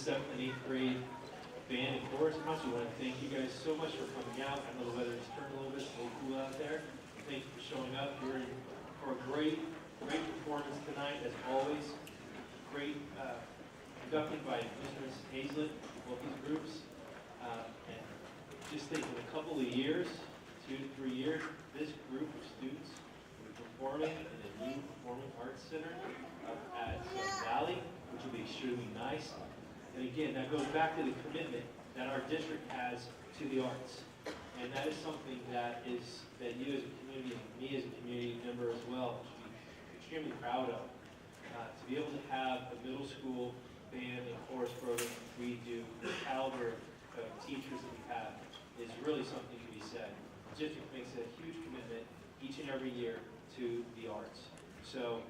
7th and 8th grade band and chorus concert. I want to thank you guys so much for coming out. I know the weather has turned a little bit, it's a little cool out there. Thank you for showing up. You're in for a great performance tonight, as always. Great conducted by Mr. Hazlett, both these groups. And just think, in a couple of years, 2 to 3 years, this group of students will be performing in the new Performing Arts Center up at Valley, which will be extremely nice. And again, that goes back to the commitment that our district has to the arts. And that is something that you as a community, and me as a community member as well, should be extremely proud of. To be able to have a middle school band and chorus program we do, the caliber of teachers that we have, is really something to be said. The district makes a huge commitment each and every year to the arts. So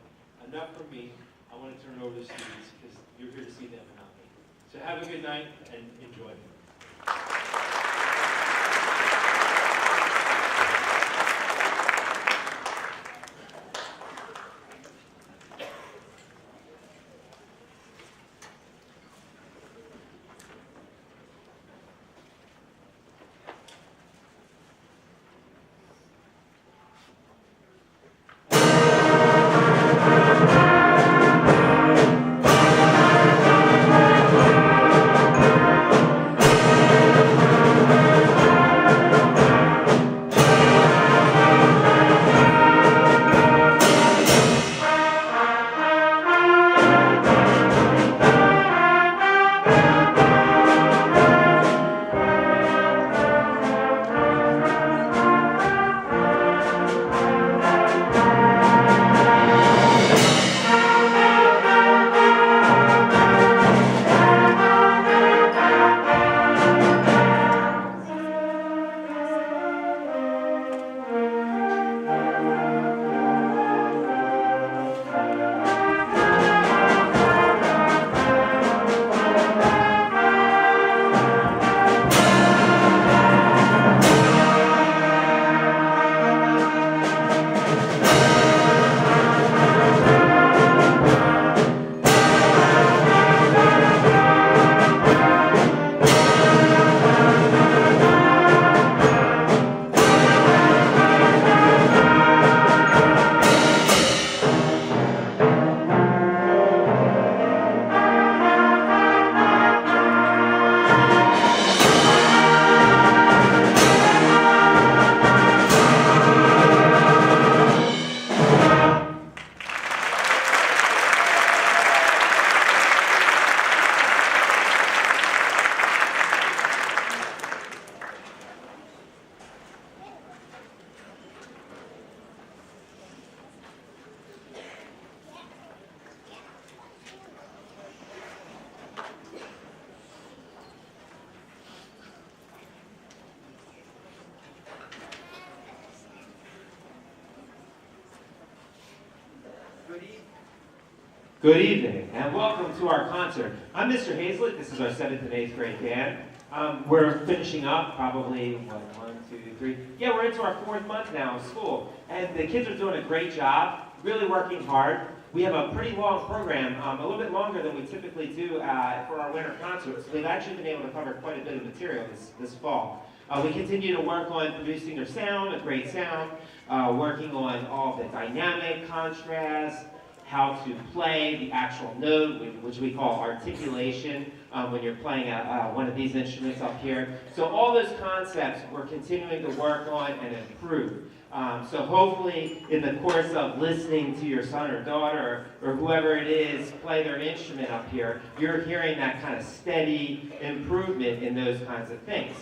enough from me. I want to turn it over to the students because you're here to see them and not me. So have a good night and enjoy. Good evening, and welcome to our concert. I'm Mr. Hazlett. This is our 7th and 8th grade band. We're finishing up probably, 1, 2, 3. Yeah, we're into our 4th month now of school. And the kids are doing a great job, really working hard. We have a pretty long program, a little bit longer than we typically do for our winter concerts. So they've actually been able to cover quite a bit of material this fall. We continue to work on producing their sound, a great sound, working on all the dynamic, contrast, how to play the actual note, which we call articulation, when you're playing one of these instruments up here. So all those concepts we're continuing to work on and improve. So hopefully in the course of listening to your son or daughter or whoever it is play their instrument up here, you're hearing that kind of steady improvement in those kinds of things.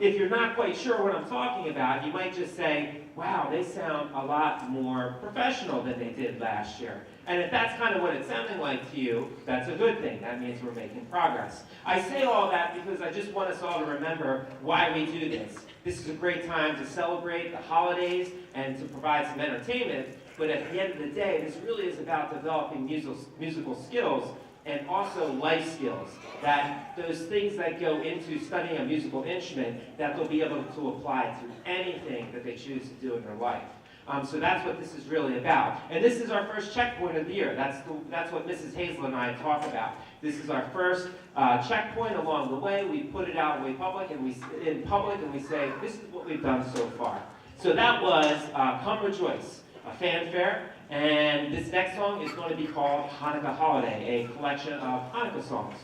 If you're not quite sure what I'm talking about, you might just say, wow, they sound a lot more professional than they did last year. And if that's kind of what it's sounding like to you, that's a good thing. That means we're making progress. I say all that because I just want us all to remember why we do this. This is a great time to celebrate the holidays and to provide some entertainment, but at the end of the day, this really is about developing musical skills and also life skills, that those things that go into studying a musical instrument that they'll be able to apply to anything that they choose to do in their life. So that's what this is really about. And this is our first checkpoint of the year. That's what Mrs. Hazel and I talk about. This is our first checkpoint along the way. We put it out in public, and we say, this is what we've done so far. So that was Come Rejoice, a fanfare, and this next song is going to be called Hanukkah Holiday, a collection of Hanukkah songs.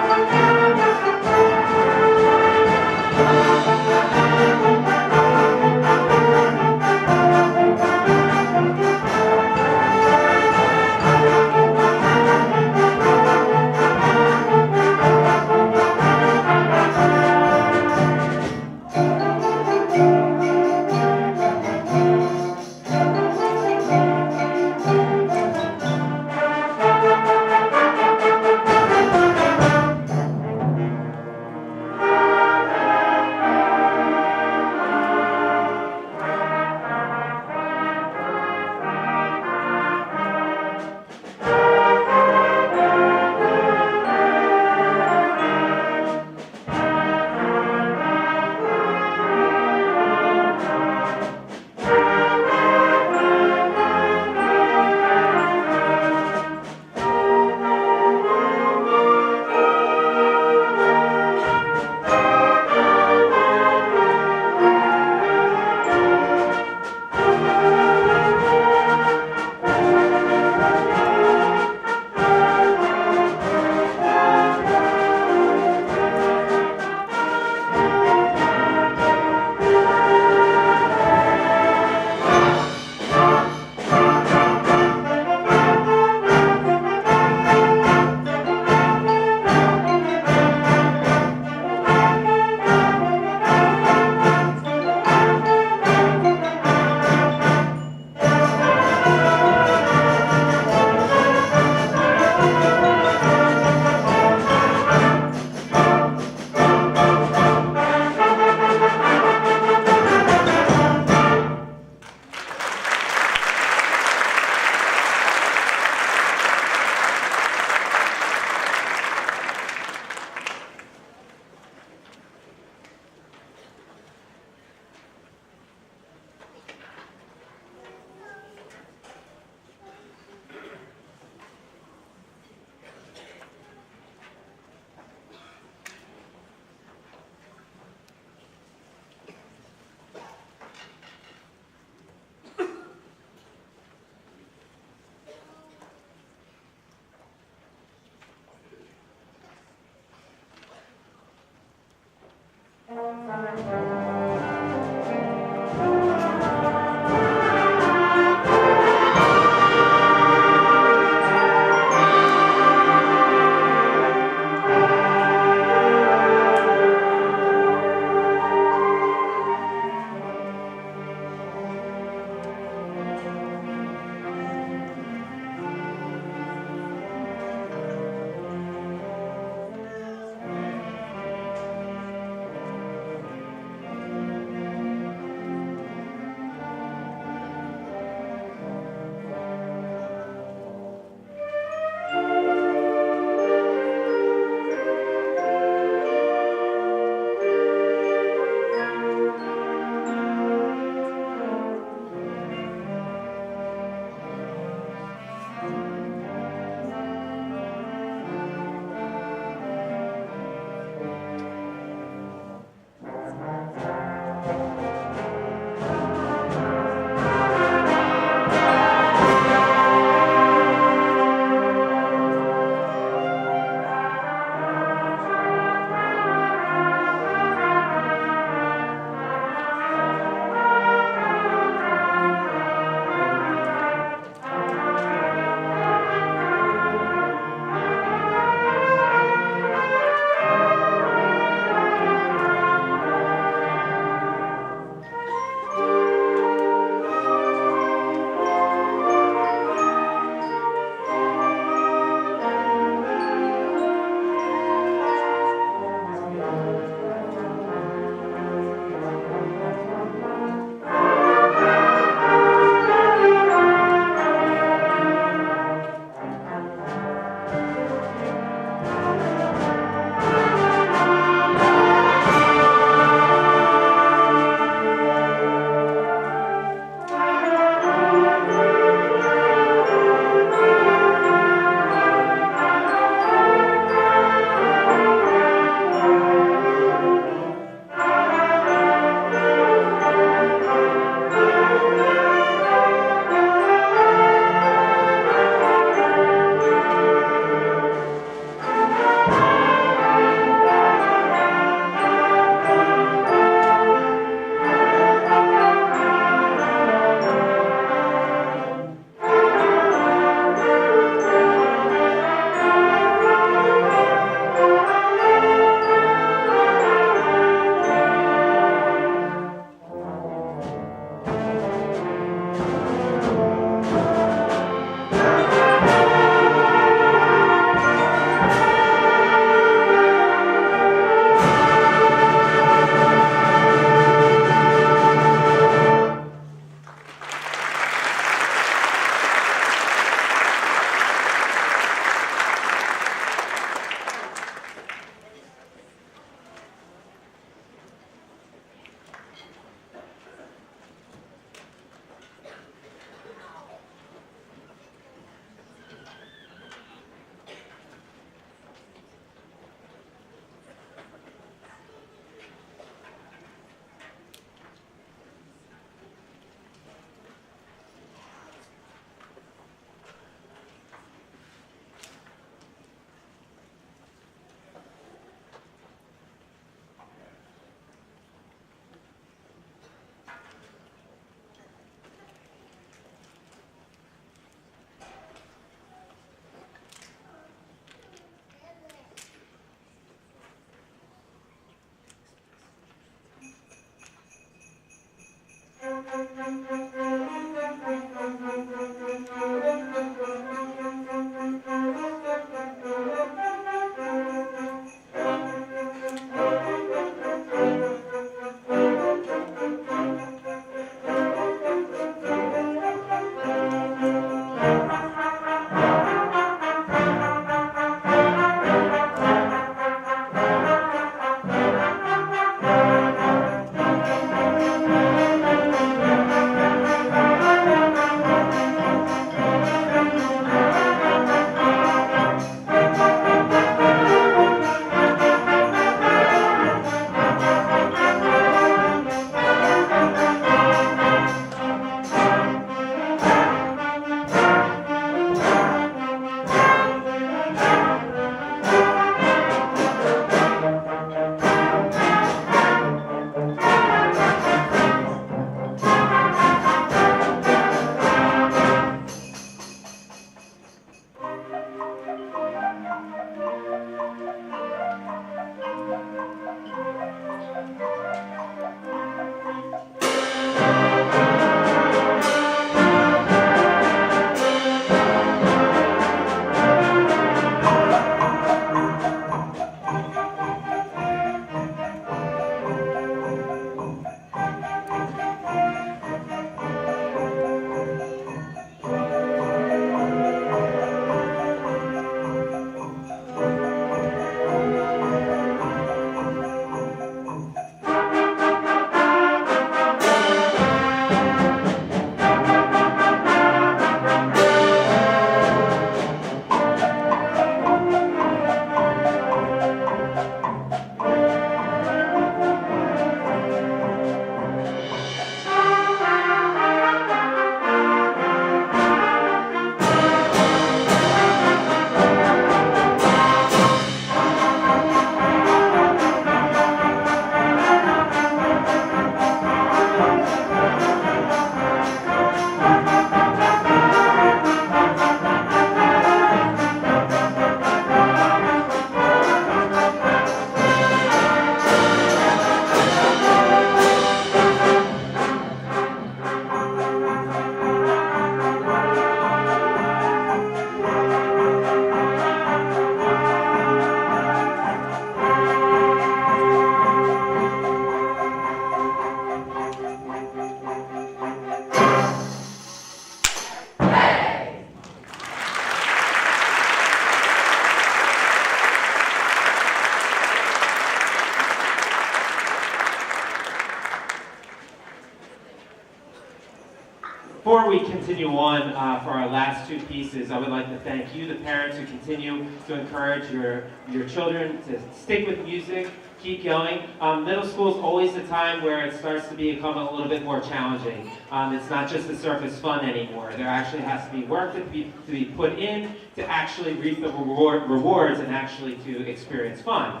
we continue on for our last two pieces, I would like to thank you, the parents, who continue to encourage your children to stick with music, keep going. Middle school is always the time where it starts to become a little bit more challenging. It's not just the surface fun anymore. There actually has to be work to be put in to actually reap the rewards and actually to experience fun.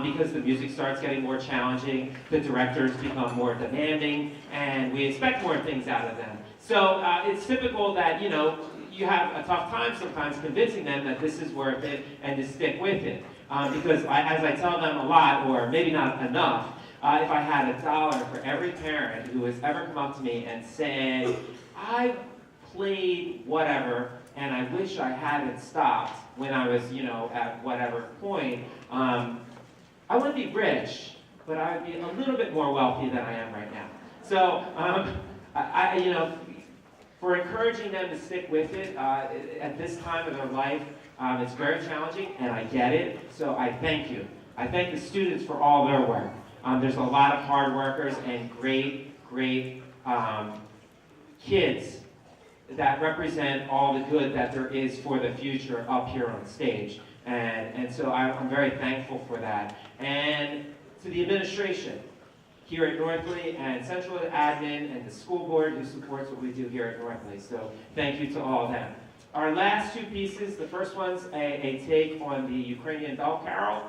Because the music starts getting more challenging, the directors become more demanding, and we expect more things out of them. So it's typical that, you know, you have a tough time sometimes convincing them that this is worth it and to stick with it. Because as I tell them a lot, or maybe not enough, if I had $1 for every parent who has ever come up to me and said, I played whatever, and I wish I hadn't stopped when I was, you know, at whatever point, I wouldn't be rich, but I would be a little bit more wealthy than I am right now. So, you know, for encouraging them to stick with it at this time of their life, it's very challenging, and I get it, so I thank you. I thank the students for all their work. There's a lot of hard workers and great kids that represent all the good that there is for the future up here on stage. And so I'm very thankful for that. And to the administration here at Northley, and Central Admin, and the school board who supports what we do here at Northley. So thank you to all of them. Our last two pieces, the first one's a take on the Ukrainian bell carol,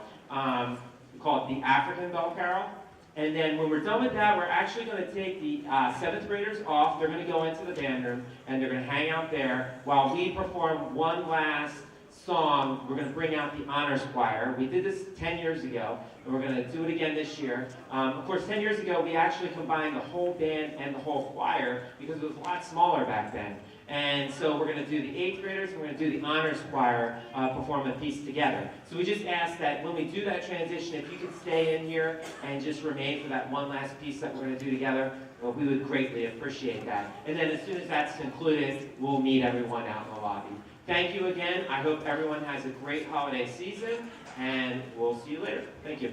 called the African bell carol. And then when we're done with that, we're actually going to take the 7th graders off. They're going to go into the band room, and they're going to hang out there while we perform one last song. We're going to bring out the honors choir. We did this 10 years ago, and we're going to do it again this year. Of course, 10 years ago, we actually combined the whole band and the whole choir because it was a lot smaller back then. And so we're going to do the 8th graders, and we're going to do the honors choir perform a piece together. So we just ask that when we do that transition, if you could stay in here and just remain for that one last piece that we're going to do together, well, we would greatly appreciate that. And then as soon as that's concluded, we'll meet everyone out in the lobby. Thank you again. I hope everyone has a great holiday season, and we'll see you later. Thank you.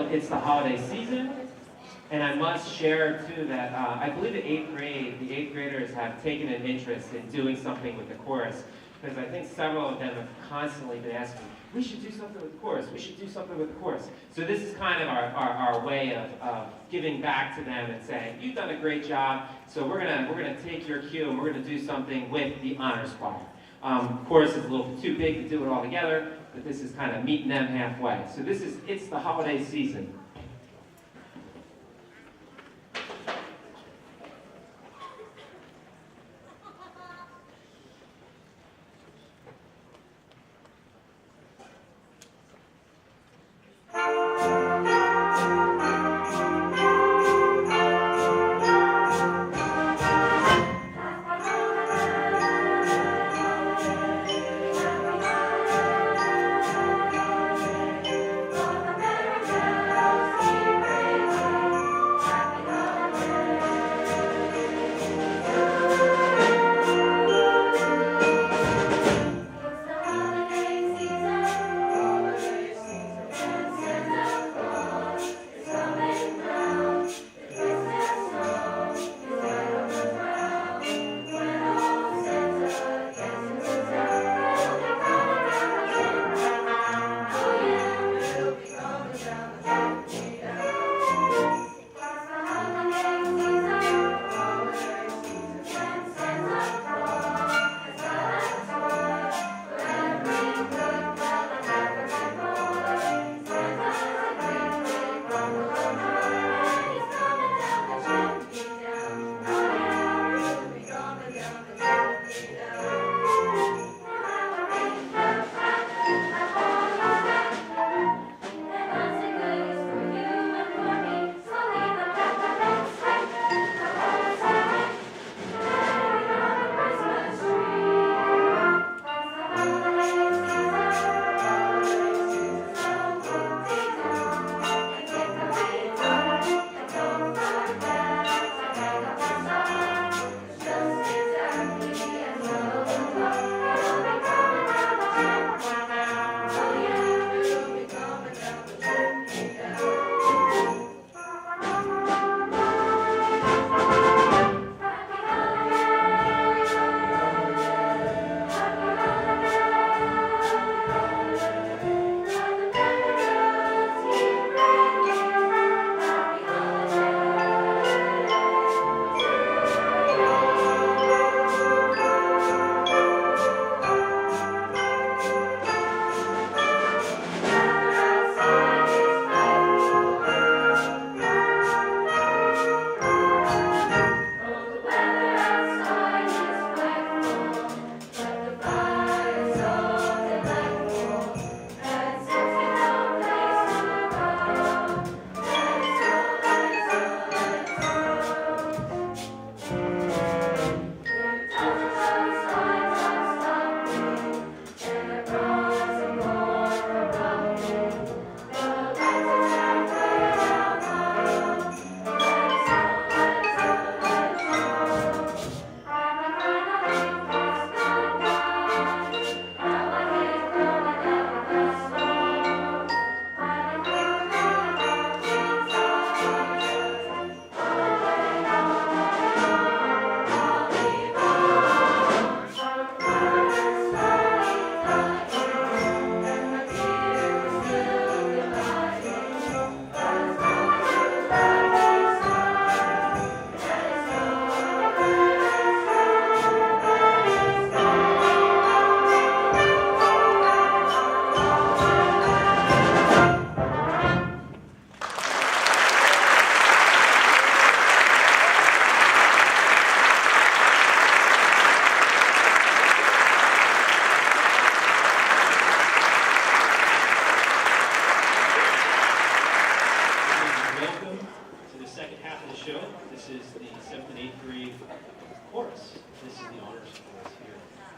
It's the holiday season, and I must share too that I believe the 8th graders have taken an interest in doing something with the chorus. because I think several of them have constantly been asking, we should do something with the chorus, we should do something with the chorus. So this is kind of our way of giving back to them and saying, you've done a great job, so we're gonna take your cue and we're gonna do something with the honors choir. Chorus is a little too big to do it all together, but this is kind of meeting them halfway. So it's the holiday season.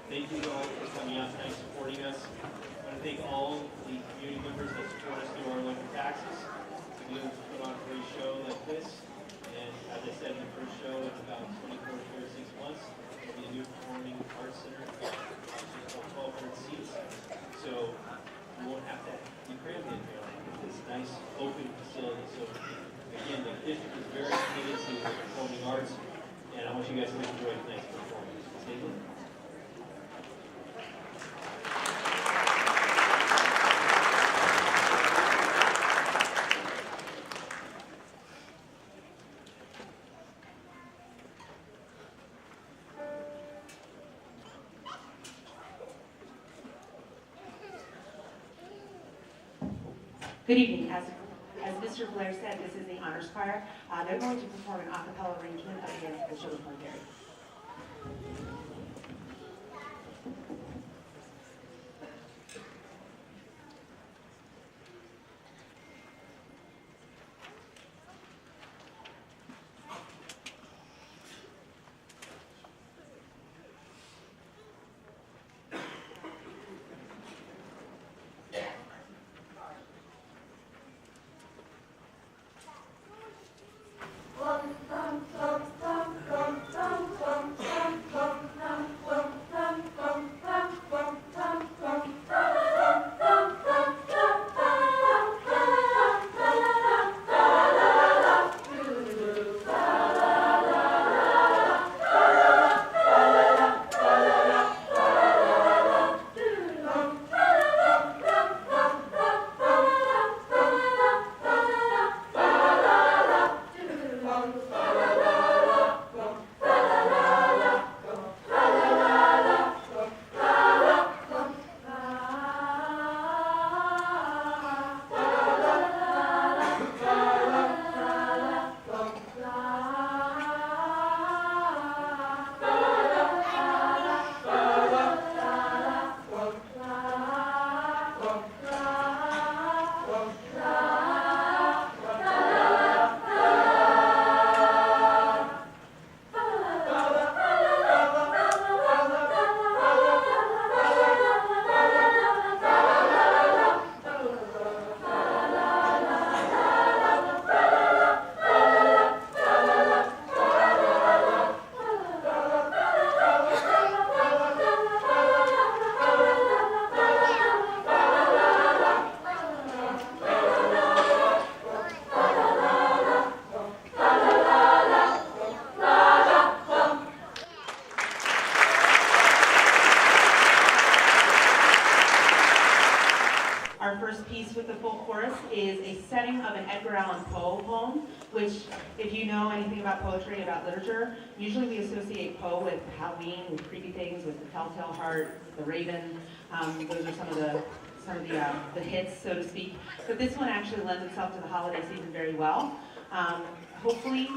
Thank you all for coming out tonight, supporting us. I want to thank all the community members that support us through our local taxes to be able to put on a great show like this. And as I said in the first show, in about 24 to 36 months, there'll be a new performing arts center, which is called 1,200 seats. So we won't have to be crammed in here like this nice open facility. So again, the district is very committed to the performing arts, and I want you guys to enjoy tonight's performance. Stay with me. Good evening. As Mr. Blair said, this is the honors choir. They're going to perform an a cappella arrangement of the Children's Hungary. Our first piece with the full chorus is a setting of an Edgar Allan Poe poem, which, if you know anything about poetry, about literature, usually we associate Poe with Halloween, with creepy things, with the Telltale Heart, the Raven. Those are some of the hits, so to speak. But this one actually lends itself to the holiday season very well. Hopefully,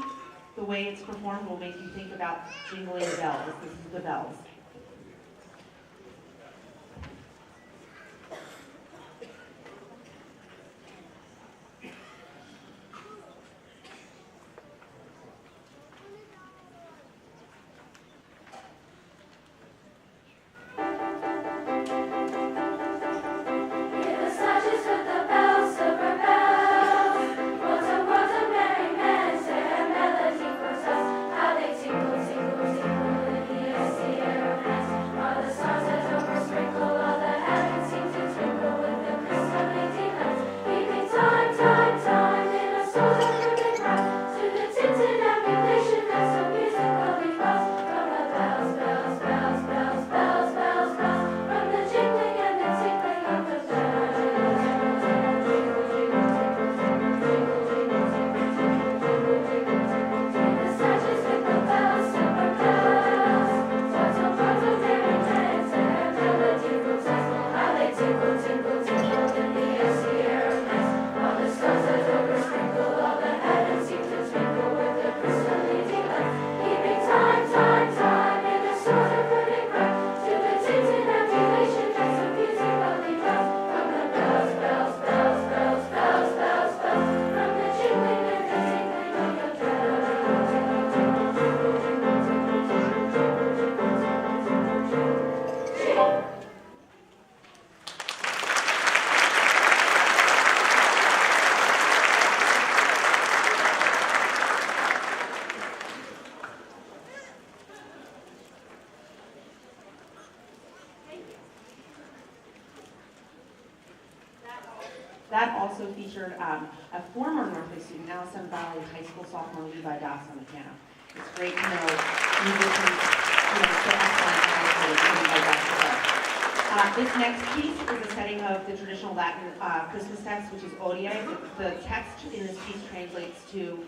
the way it's performed will make you think about jingling bells. This is the bells. That also featured a former Northley student, now Sun Valley High School sophomore Levi Doss on the piano. It's great to know musicians, so excellent this next piece is a setting of the traditional Latin Christmas text, which is Odie. The text in this piece translates to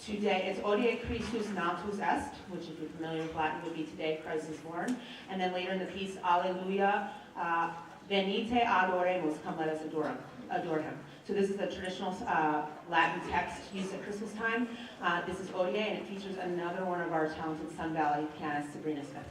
today. It's Odie Christus natus est, which if you're familiar with Latin would be today Christ is born. And then later in the piece, Alleluia. Venite adoremus, come let us adore him. So this is a traditional Latin text used at Christmas time. This is Odie, and it features another one of our talented Sun Valley pianists, Sabrina Smith.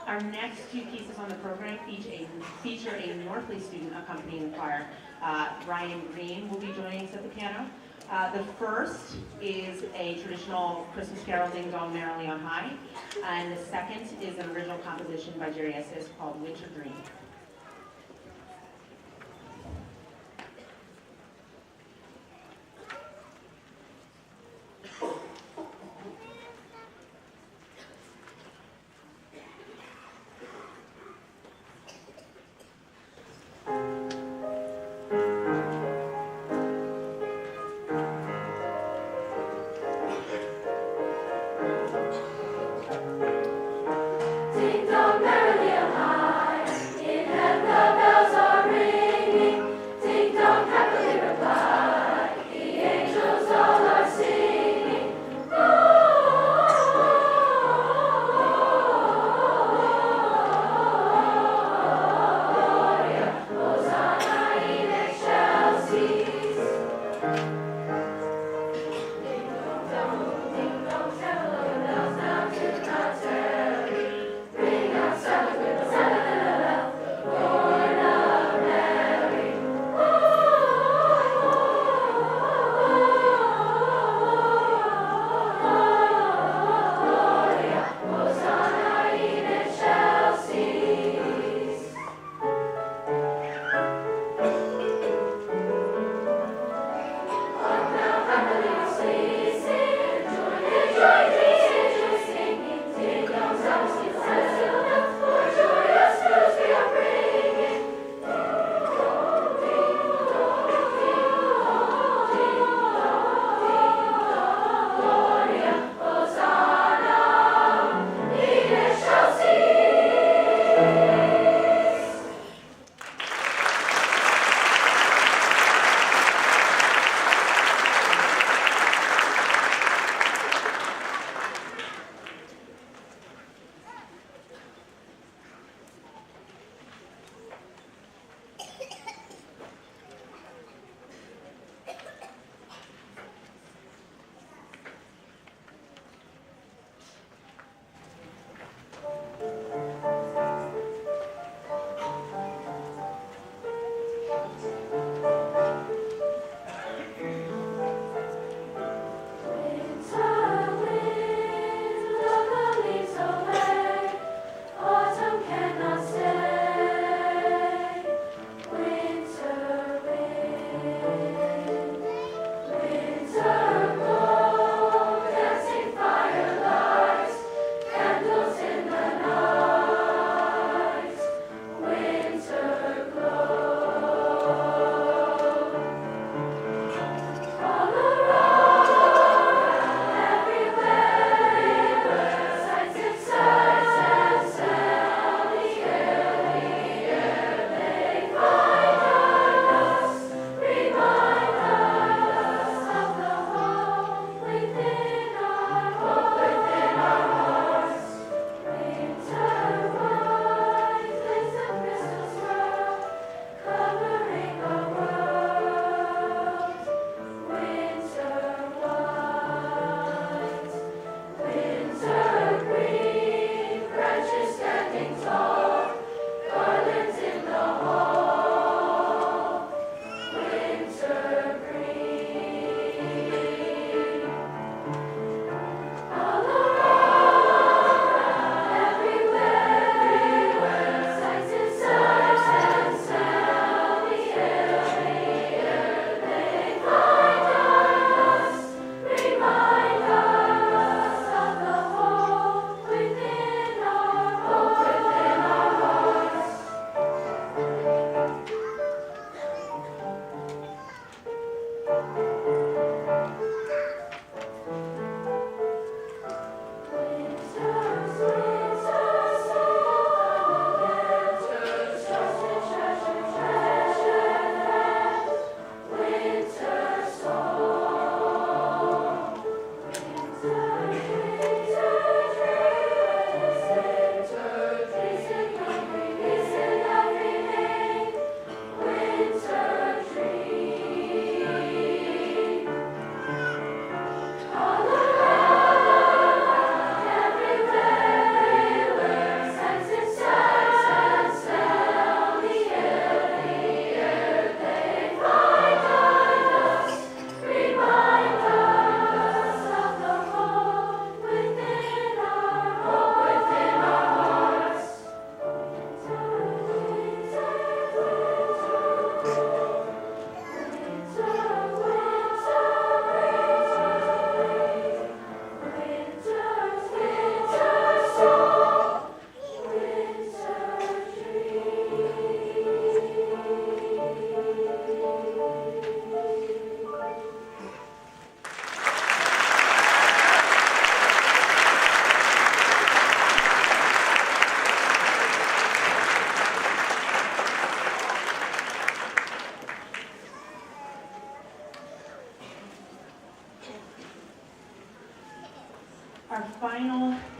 Our next two pieces on the program feature a Northley student accompanying the choir. Ryan Green will be joining us at the piano. The first is a traditional Christmas carol, Ding Dong Merrily on High, and the second is an original composition by Jerry Estes called Winter Dream. Ding dong merrily on high, in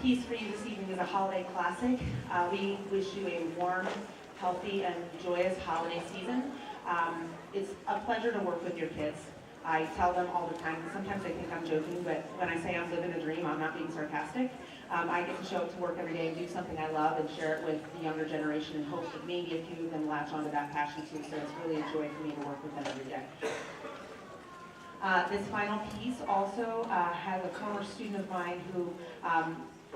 piece for you this evening is a holiday classic. We wish you a warm, healthy, and joyous holiday season. It's a pleasure to work with your kids. I tell them all the time, because sometimes they think I'm joking, but when I say I'm living a dream, I'm not being sarcastic. I get to show up to work every day and do something I love and share it with the younger generation and hope that maybe a few of them latch onto that passion too. So it's really a joy for me to work with them every day. This final piece also has a former student of mine who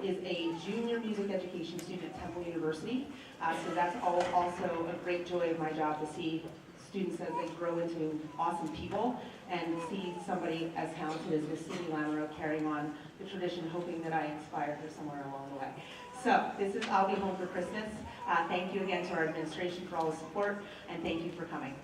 is a junior music education student at Temple University. So that's also a great joy of my job to see students as they grow into awesome people and see somebody as talented as Miss Cindy Lamoureux carrying on the tradition, hoping that I inspire her somewhere along the way. So this is I'll Be Home for Christmas. Thank you again to our administration for all the support, and thank you for coming.